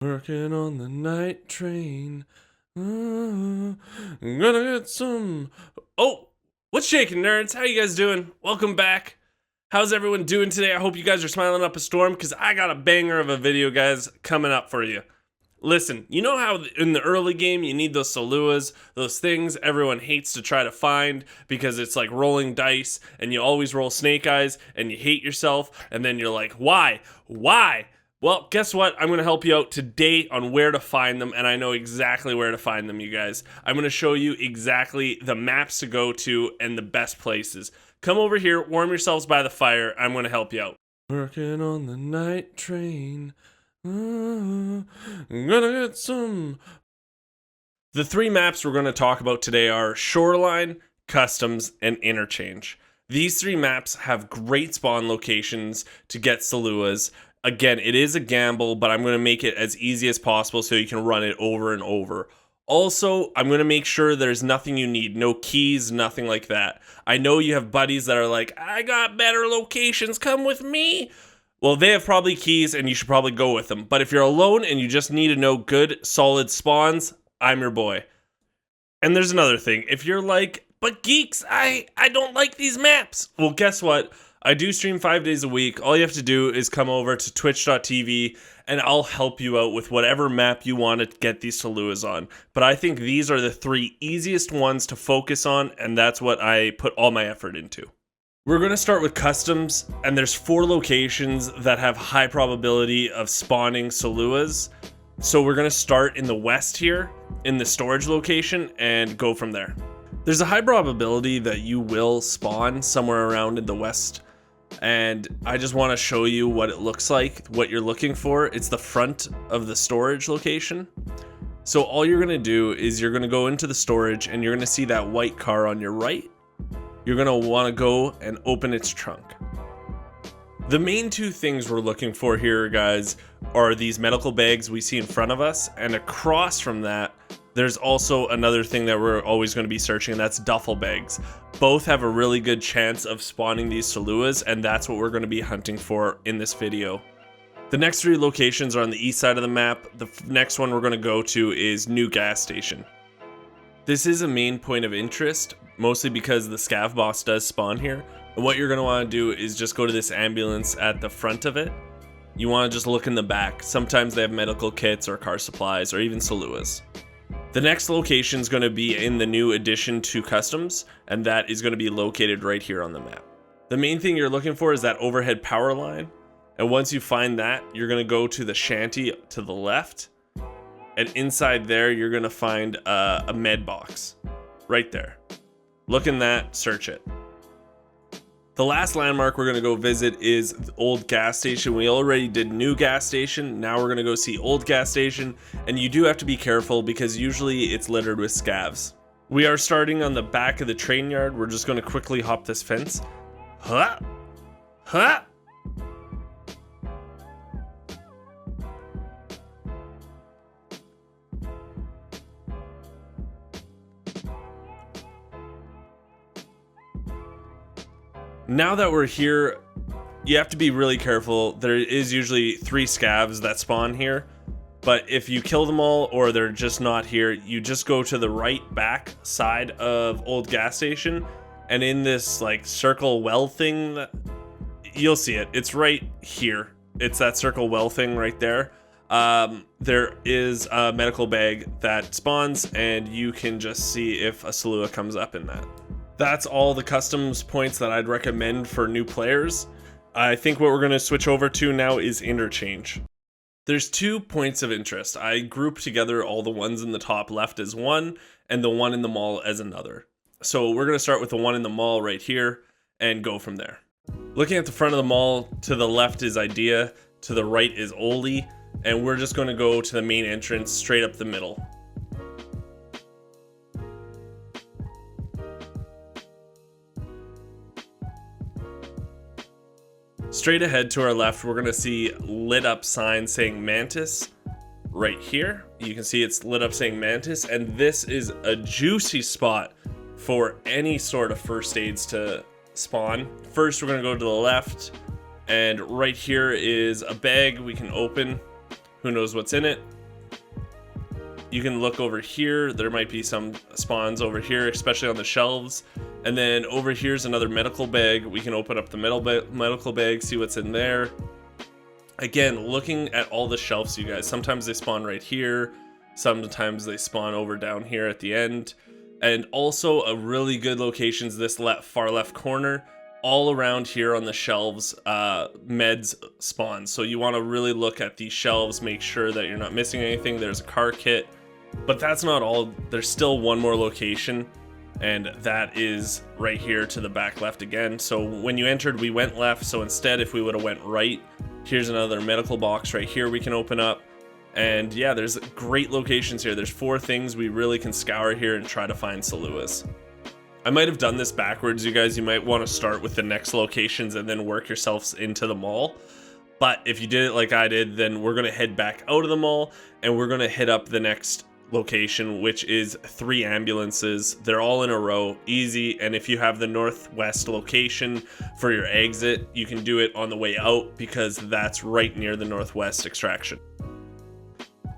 Working on the night train. I'm gonna get some. Oh, what's shaking, nerds? How you guys doing? Welcome back. How's everyone doing today? I hope you guys are smiling up a storm because I got a banger of a video, guys, coming up for you. Listen, you know how in the early game you need those Salewas, those things everyone hates to try to find because it's like rolling dice and you always roll snake eyes and you hate yourself and then you're like, why? Why? Well, guess what? I'm going to help you out today on where to find them, and I know exactly where to find them, you guys. I'm going to show you exactly the maps to go to and the best places. Come over here, warm yourselves by the fire. I'm going to help you out. Working on the night train. I'm gonna get some. The three maps we're going to talk about today are Shoreline, Customs, and Interchange. These three maps have great spawn locations to get Salewas. Again, it is a gamble, but I'm going to make it as easy as possible so you can run it over and over. Also, I'm going to make sure there's nothing you need, no keys, nothing like that. I know you have buddies that are like, I got better locations, come with me. Well, they have probably keys and you should probably go with them. But if you're alone and you just need to know good, solid spawns, I'm your boy. And there's another thing. If you're like, but geeks, I don't like these maps. Well, guess what? I do stream 5 days a week. All you have to do is come over to twitch.tv and I'll help you out with whatever map you want to get these Salewas on. But I think these are the three easiest ones to focus on, and that's what I put all my effort into. We're going to start with Customs, and there's 4 locations that have high probability of spawning Salewas. So we're going to start in the west here, in the storage location, and go from there. There's a high probability that you will spawn somewhere around in the west, and I just want to show you what it looks like, what you're looking for. It's the front of the storage location. So all you're going to do is you're going to go into the storage, and you're going to see that white car on your right. You're going to want to go and open its trunk. The main 2 things we're looking for here, guys, are these medical bags we see in front of us, and across from that, there's also another thing that we're always going to be searching, and that's duffel bags. Both have a really good chance of spawning these Salewas, and that's what we're going to be hunting for in this video. The next 3 locations are on the east side of the map. The next one we're going to go to is New Gas Station. This is a main point of interest, mostly because the scav boss does spawn here. And what you're going to want to do is just go to this ambulance at the front of it. You want to just look in the back. Sometimes they have medical kits or car supplies or even Salewas. The next location is going to be in the new addition to Customs, and that is going to be located right here on the map. The main thing you're looking for is that overhead power line, and once you find that, you're going to go to the shanty to the left, and inside there you're going to find a med box right there. Look in that, search it. The last landmark we're going to go visit is the old gas station. We already did New Gas Station. Now we're going to go see Old Gas Station. And you do have to be careful because usually it's littered with scavs. We are starting on the back of the train yard. We're just going to quickly hop this fence. Huh? Huh? Now that we're here, you have to be really careful. There is usually 3 scavs that spawn here, but if you kill them all or they're just not here, you just go to the right back side of Old Gas Station, and in this like circle well thing, you'll see it. It's right here. It's that circle well thing right there. There is a medical bag that spawns, and you can just see if a Salewa comes up in that. That's all the Customs points that I'd recommend for new players. I think what we're going to switch over to now is Interchange. There's 2 points of interest. I grouped together all the ones in the top left as one and the one in the mall as another. So we're going to start with the one in the mall right here and go from there. Looking at the front of the mall, to the left is Idea, to the right is Oli, and we're just going to go to the main entrance straight up the middle. Straight ahead to our left, we're going to see lit up sign saying Mantis right here. You can see it's lit up saying Mantis, and this is a juicy spot for any sort of first aids to spawn. First, we're going to go to the left, and right here is a bag we can open. Who knows what's in it? You can look over here. There might be some spawns over here, especially on the shelves. And then over here's another medical bag. We can open up the medical bag, see what's in there. Again, looking at all the shelves, you guys. Sometimes they spawn right here. Sometimes they spawn over down here at the end. And also a really good location is this far left corner. All around here on the shelves, meds spawn. So you want to really look at these shelves, make sure that you're not missing anything. There's a car kit. But that's not all. There's still one more location, and that is right here to the back left again. So when you entered, we went left. So instead, if we would have went right, here's another medical box right here we can open up. And yeah, there's great locations here. There's 4 things we really can scour here and try to find Salewas. I might have done this backwards, you guys. You might want to start with the next locations and then work yourselves into the mall. But if you did it like I did, then we're going to head back out of the mall and we're going to hit up the next location, which is 3 ambulances. They're all in a row, easy. And if you have the northwest location for your exit, you can do it on the way out because that's right near the northwest extraction.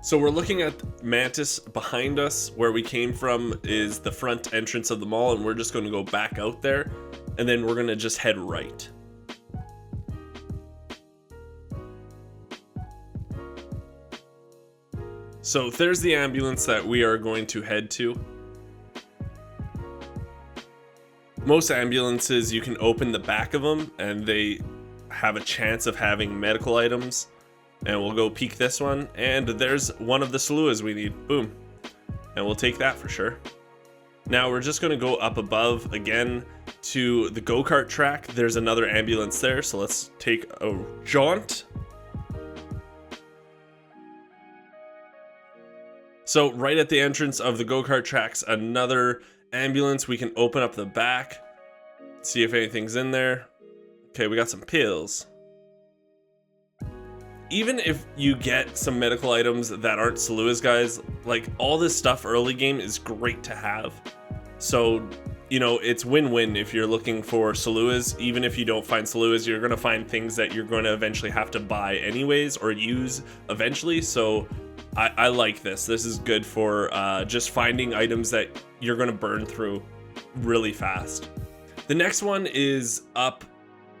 So we're looking at Mantis behind us. Where we came from is the front entrance of the mall, and we're just going to go back out there, and then we're going to just head right. So there's the ambulance that we are going to head to. Most ambulances, you can open the back of them and they have a chance of having medical items. And we'll go peek this one, and there's one of the Salewas we need. Boom. And we'll take that for sure. Now we're just going to go up above again to the go-kart track. There's another ambulance there, so let's take a jaunt. So right at the entrance of the go-kart tracks, another ambulance. We can open up the back, see if anything's in there. Okay, we got some pills. Even if you get some medical items that aren't Salewas, guys, like all this stuff early game is great to have. So, you know, it's win-win if you're looking for Salewas. Even if you don't find Salewas, you're going to find things that you're going to eventually have to buy anyways or use eventually. So I like this. This is good for just finding items that you're going to burn through really fast. The next one is up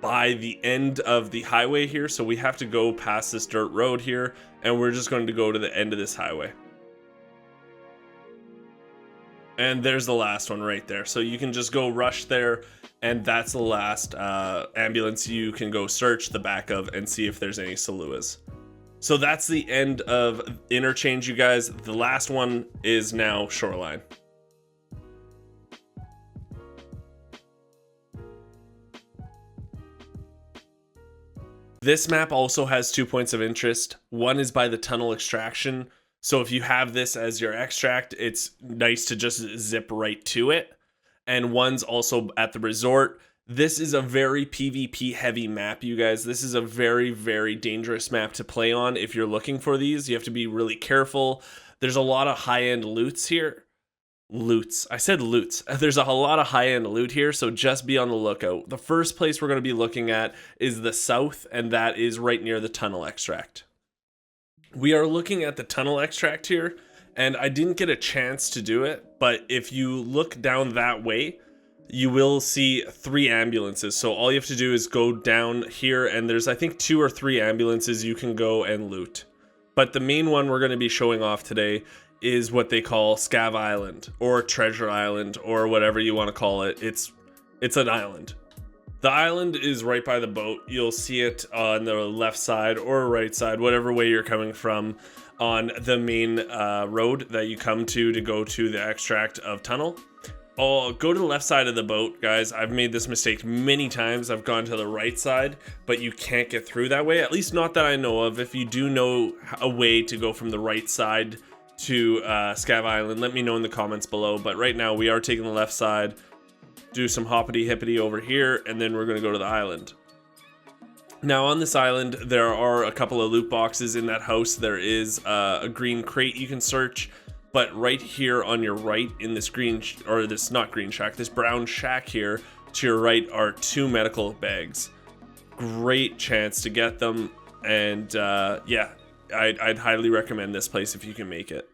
by the end of the highway here, so we have to go past this dirt road here, and we're just going to go to the end of this highway. And there's the last one right there, so you can just go rush there, and that's the last ambulance you can go search the back of and see if there's any Salewas. So that's the end of interchange, you guys. The last one is now Shoreline. This map also has 2 points of interest. One is by the tunnel extraction. So if you have this as your extract, it's nice to just zip right to it. And one's also at the resort. This is a very PvP heavy map, you guys. This is a very, very dangerous map to play on. If you're looking for these, you have to be really careful. There's a lot of high-end loots here. I said loots. There's a lot of high-end loot here, so just be on the lookout. The first place we're going to be looking at is the south, and that is right near the tunnel extract. We are looking at the tunnel extract here, and I didn't get a chance to do it, but if you look down that way, you will see 3 ambulances. So all you have to do is go down here, and there's I think 2 or 3 ambulances you can go and loot. But the main one we're going to be showing off today is what they call Scav Island or Treasure Island or whatever you want to call it. It's an island. The island is right by the boat. You'll see it on the left side or right side, whatever way you're coming from, on the main road that you come to go to the extract of tunnel. Oh, go to the left side of the boat, guys. I've made this mistake many times. I've gone to the right side, but you can't get through that way, at least not that I know of. If you do know a way to go from the right side to Scav Island, let me know in the comments below. But right now we are taking the left side, do some hoppity hippity over here, and then we're going to go to the island. Now on this island there are a couple of loot boxes. In that house there is a green crate you can search, but right here on your right in this this brown shack here to your right are 2 medical bags. Great chance to get them, and yeah, I'd highly recommend this place if you can make it.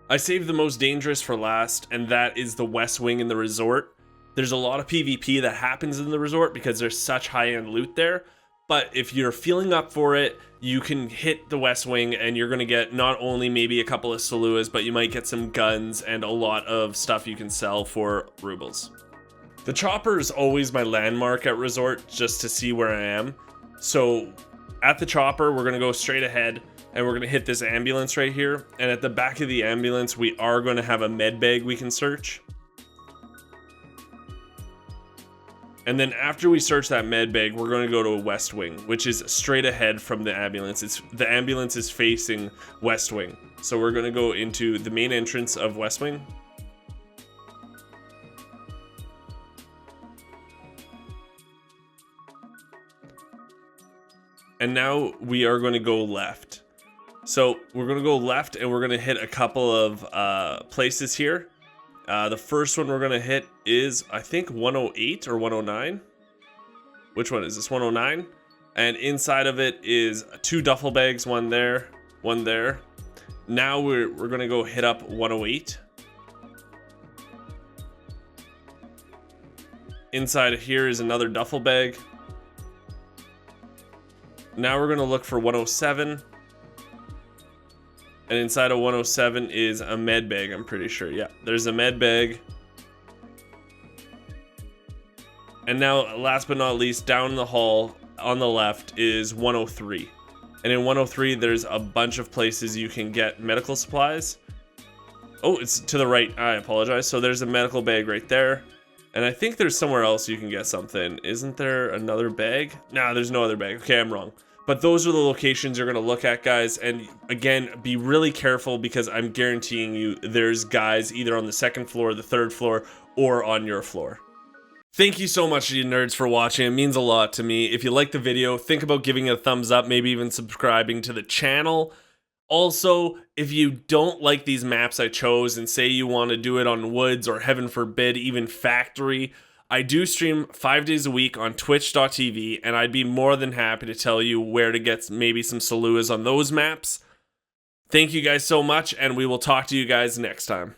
I saved the most dangerous for last, and that is the West Wing in the resort. There's a lot of PvP that happens in the resort because there's such high-end loot there, but if you're feeling up for it, you can hit the West Wing and you're going to get not only maybe a couple of Salewas, but you might get some guns and a lot of stuff you can sell for rubles. The chopper is always my landmark at resort just to see where I am. So at the chopper, we're going to go straight ahead and we're going to hit this ambulance right here. And at the back of the ambulance, we are going to have a med bag we can search. And then after we search that med bag, we're going to go to a West Wing, which is straight ahead from the ambulance. The ambulance is facing West Wing. So we're going to go into the main entrance of West Wing. And now we are going to go left. So we're going to go left and we're going to hit a couple of places here. The first one we're going to hit is, I think, 108 or 109. Which one is this? 109. And inside of it is 2 duffel bags, one there, one there. Now we're going to go hit up 108. Inside of here is another duffel bag. Now we're going to look for 107. And inside of 107 is a med bag, I'm pretty sure. Yeah, there's a med bag. And now, last but not least, down the hall on the left is 103. And in 103, there's a bunch of places you can get medical supplies. Oh, it's to the right. I apologize. So there's a medical bag right there. And I think there's somewhere else you can get something. Isn't there another bag? Nah, there's no other bag. Okay, I'm wrong. But those are the locations you're going to look at, guys. And again, be really careful because I'm guaranteeing you there's guys either on the 2nd floor, the 3rd floor, or on your floor. Thank you so much, you nerds, for watching. It means a lot to me. If you like the video, think about giving it a thumbs up, maybe even subscribing to the channel. Also, if you don't like these maps I chose and say you want to do it on Woods or heaven forbid, even Factory, I do stream 5 days a week on twitch.tv and I'd be more than happy to tell you where to get maybe some Salewas on those maps. Thank you guys so much and we will talk to you guys next time.